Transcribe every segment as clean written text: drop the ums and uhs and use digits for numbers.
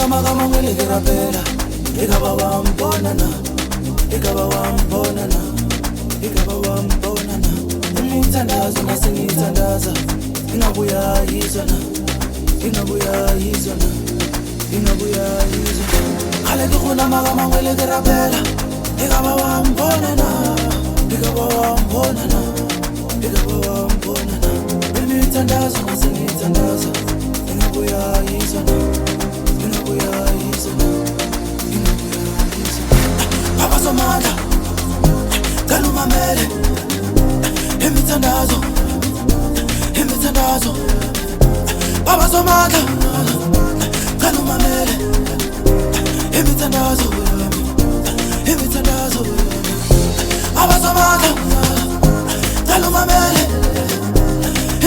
khuna magama ngwele ke rapela ekaba wa mbona na ekaba wa mbona na ekaba wa mbona na ngithandaza nasengithandaza ingabuya yizona ingabuya yizona ingabuya yizona khale ke khuna magama ngwele ke rapela ekaba wa mbona na ekaba wa mbona na ekaba wa mbona na ngithandaza nasengithandaza ingabuya yizona ingabuya yizona ingabuya yizona Baba Somandla kalumamele imithandazo Baba Somandla kalumamele imithandazo Baba Somandla kalumamele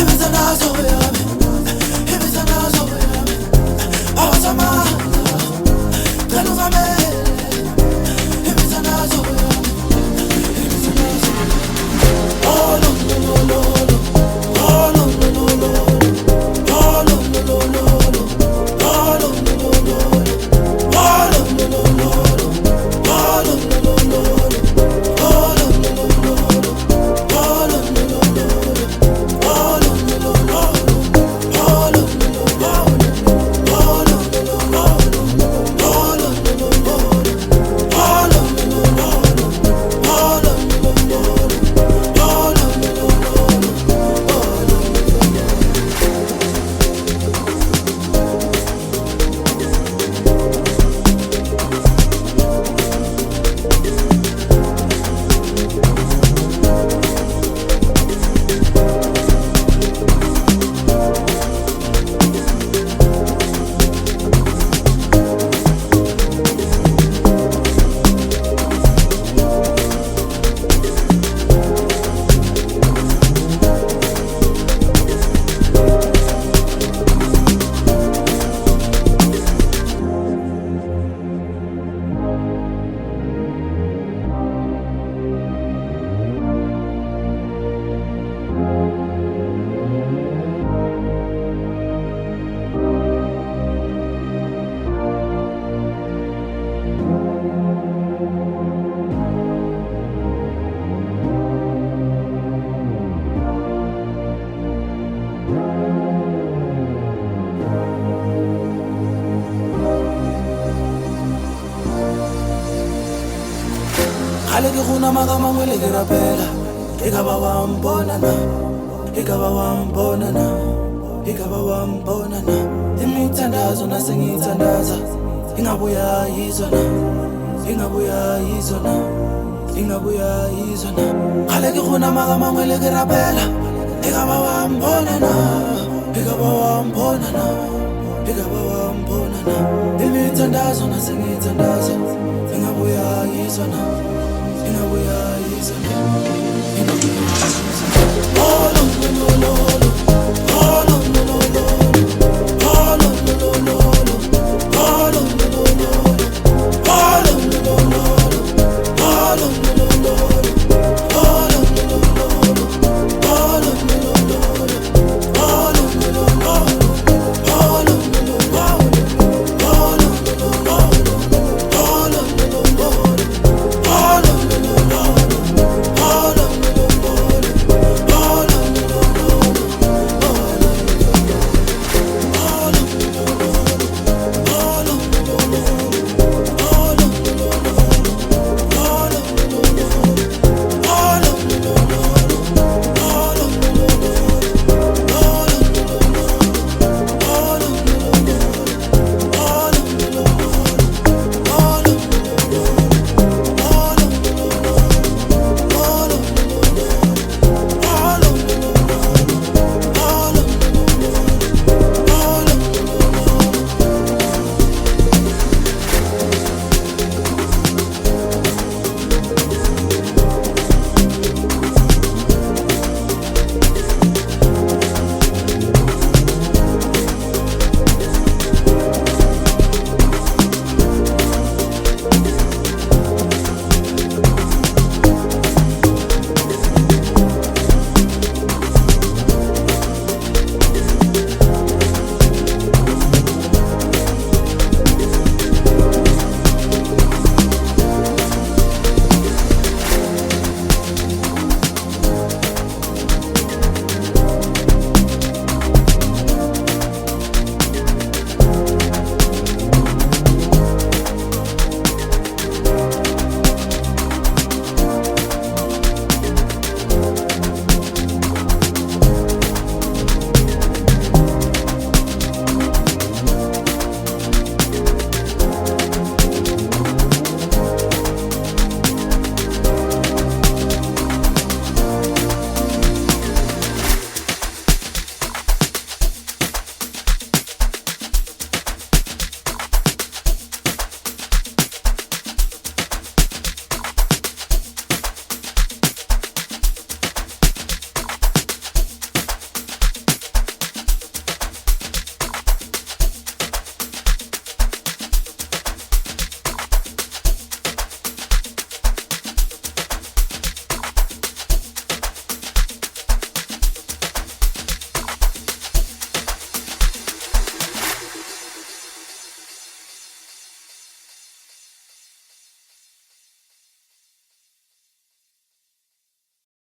imithandazo Baba Somandla kalumamele imithandazo Oh no no no no Oh no no no no Oh no no no no Oh no no no no Oh no no no no Oh no no no no Oh no no no no Oh no no no no Oh no no no no Oh no no no no Oh no no no no Oh no no no no Khale ke khuna magama ngwele ke rapela ekaba wa mbona na ekaba wa mbona na ekaba wa mbona na imithandazo nasengithandaza ingabuya yizona ingabuya yizona ingabuya yizona Khale ke khuna magama ngwele ke rapela ekaba wa mbona na ekaba wa mbona na ekaba wa mbona na imithandazo nasengithandaza ingabuya yizona ingabuya yizona